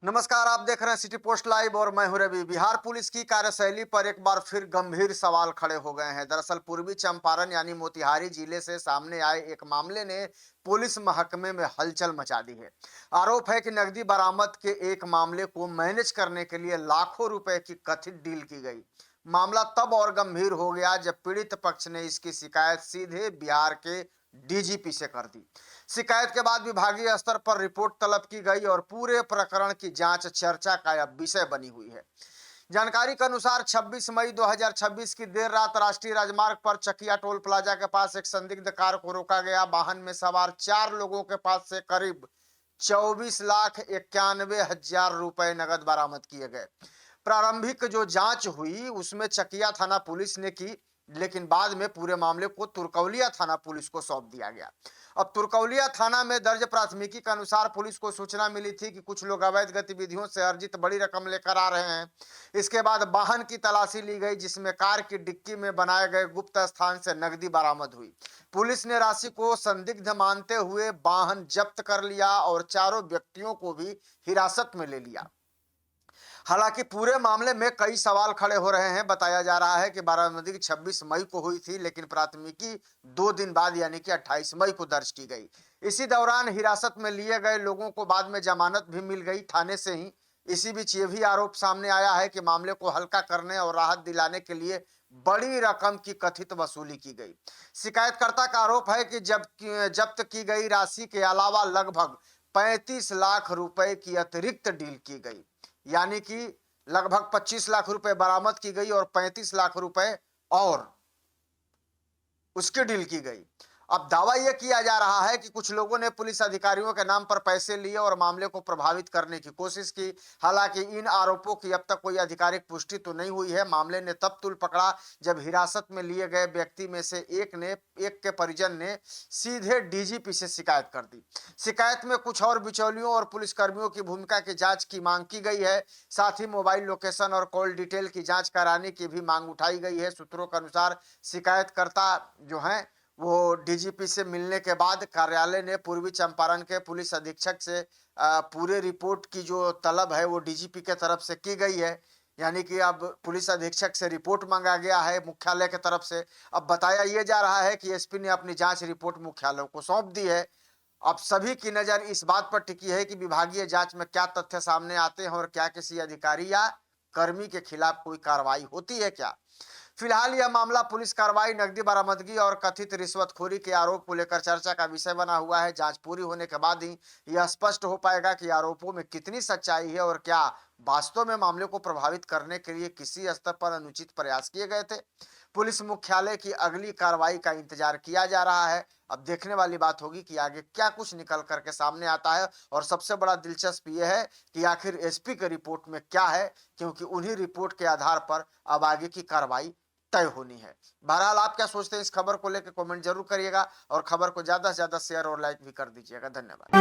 नमस्कार, आप देख रहे हैं सिटी पोस्ट लाइव और मैं हूं रवि। बिहार पुलिस की कार्यशैली पर एक बार फिर गंभीर सवाल खड़े हो गए हैं। दरअसल पूर्वी चंपारण यानी मोतिहारी जिले से सामने आए एक मामले ने पुलिस महकमे में हलचल मचा दी है। आरोप है कि नकदी बरामद के एक मामले को मैनेज करने के लिए लाखों रुपए की कथित डील की गई। मामला तब और गंभीर हो गया जब पीड़ित पक्ष ने इसकी शिकायत सीधे बिहार के डीजीपी से कर दी। शिकायत के बाद विभागीय स्तर पर रिपोर्ट तलब की गई और पूरे प्रकरण की जांच चर्चा का विषय बनी हुई है। जानकारी के अनुसार 26 मई 2026 की देर रात राष्ट्रीय राजमार्ग पर चकिया टोल प्लाजा के पास एक संदिग्ध कार को रोका गया। वाहन में सवार 4 लोगों के पास से करीब 24,91,000 रुपए नगद बरामद किए गए। प्रारंभिक जो जांच हुई उसमें चकिया थाना पुलिस ने की, लेकिन बाद में पूरे मामले को तुरकौलिया थाना पुलिस को सौंप दिया गया। अब तुरकौलिया थाना में दर्ज प्राथमिकी के अनुसार पुलिस को सूचना मिली थी कि कुछ लोग अवैध गतिविधियों से अर्जित बड़ी रकम लेकर आ रहे हैं। इसके बाद वाहन की तलाशी ली गई, जिसमें कार की डिक्की में बनाए गए गुप्त स्थान से नकदी बरामद हुई। पुलिस ने राशि को संदिग्ध मानते हुए वाहन जब्त कर लिया और चारों व्यक्तियों को भी हिरासत में ले लिया। हालांकि पूरे मामले में कई सवाल खड़े हो रहे हैं। बताया जा रहा है कि बरामदगी 26 मई को हुई थी, लेकिन प्राथमिकी 2 दिन बाद यानी कि 28 मई को दर्ज की गई। इसी दौरान हिरासत में लिए गए लोगों को बाद में जमानत भी मिल गई थाने से ही। इसी बीच ये भी आरोप सामने आया है कि मामले को हल्का करने और राहत दिलाने के लिए बड़ी रकम की कथित वसूली की गई। शिकायतकर्ता का आरोप है कि जब्त की गई राशि के अलावा लगभग 35 लाख रुपए की अतिरिक्त डील की गई, यानी कि लगभग 25 लाख रुपए बरामद की गई और 35 लाख रुपए और उसकी डील की गई। अब दावा यह किया जा रहा है कि कुछ लोगों ने पुलिस अधिकारियों के नाम पर पैसे लिए और मामले को प्रभावित करने की कोशिश की। हालांकि इन आरोपों की अब तक कोई आधिकारिक पुष्टि तो नहीं हुई है। मामले ने तब तूल पकड़ा जब हिरासत में लिए गए व्यक्ति में से एक के परिजन ने सीधे डीजीपी से शिकायत कर दी। शिकायत में कुछ और बिचौलियों और पुलिसकर्मियों की भूमिका की जांच की मांग की गई है। साथ ही मोबाइल लोकेशन और कॉल डिटेल की जांच कराने की भी मांग उठाई गई है। सूत्रों के अनुसार शिकायतकर्ता जो है वो डीजीपी से मिलने के बाद कार्यालय ने पूर्वी चंपारण के पुलिस अधीक्षक से पूरे रिपोर्ट की जो तलब है वो डीजीपी के तरफ से की गई है। यानी कि अब पुलिस अधीक्षक से रिपोर्ट मांगा गया है मुख्यालय की तरफ से। अब बताया यह जा रहा है कि एसपी ने अपनी जांच रिपोर्ट मुख्यालय को सौंप दी है। अब सभी की नजर इस बात पर टिकी है कि विभागीय जांच में क्या तथ्य सामने आते हैं और क्या किसी अधिकारी या कर्मी के खिलाफ कोई कार्रवाई होती है क्या। फिलहाल यह मामला पुलिस कार्रवाई, नकदी बरामदगी और कथित रिश्वतखोरी के आरोप को लेकर चर्चा का विषय बना हुआ है। जांच पूरी होने के बाद ही यह स्पष्ट हो पाएगा कि आरोपों में कितनी सच्चाई है और क्या वास्तव में मामले को प्रभावित करने के लिए किसी स्तर पर अनुचित प्रयास किए गए थे। पुलिस मुख्यालय की अगली कार्रवाई का इंतजार किया जा रहा है। अब देखने वाली बात होगी कि आगे क्या कुछ निकल करके सामने आता है और सबसे बड़ा दिलचस्प यह है कि आखिर एसपी के रिपोर्ट में क्या है, क्योंकि उन्हीं रिपोर्ट के आधार पर अब आगे की कार्रवाई तय होनी है। बहरहाल आप क्या सोचते हैं इस खबर को लेकर कमेंट जरूर करिएगा और खबर को ज्यादा से ज्यादा शेयर और लाइक भी कर दीजिएगा। धन्यवाद।